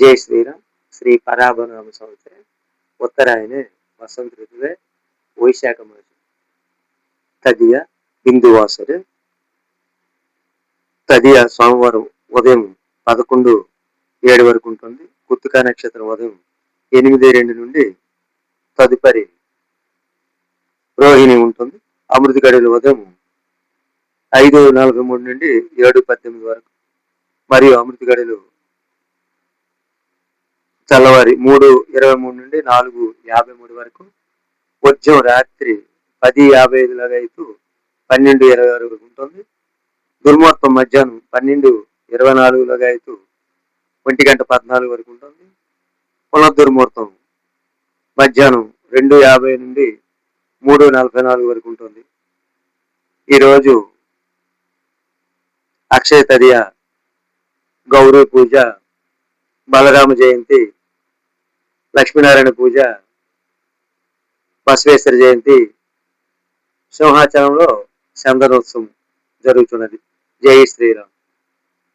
జై శ్రీరామ్. శ్రీ పరాభనామ సంవత్సరే ఉత్తరాయణే వసంత ఋతువే వైశాఖ మాసం తదియ హిందూవాసరే తదియ సోమవారం ఉదయం 11:07 వరకు ఉంటుంది. కృత్తికా నక్షత్రం ఉదయం 8:02 నుండి తదుపరి రోహిణి ఉంటుంది. అమృత గడియలు ఉదయం 5:43 నుండి 7:18 వరకు మరియు అమృత గడియలు తెల్లవారి 3:23 నుండి 4:53 వరకు. ఉదయం రాత్రి 10:55 లాగైతూ 12:26 వరకు ఉంటుంది. దుర్ముహూర్తం మధ్యాహ్నం 12:24 లాగైతూ 1:14 వరకు ఉంటుంది. పునర్దుర్ముహూర్తం మధ్యాహ్నం 2:50 నుండి 3:44 వరకు ఉంటుంది. ఈరోజు అక్షయ తదియ, గౌరీ పూజ, బలరామ జయంతి, లక్ష్మీనారాయణ పూజ, బసవేశ్వర జయంతి, సింహాచలంలో చందనోత్సవం జరుగుతున్నది. జై శ్రీరామ్.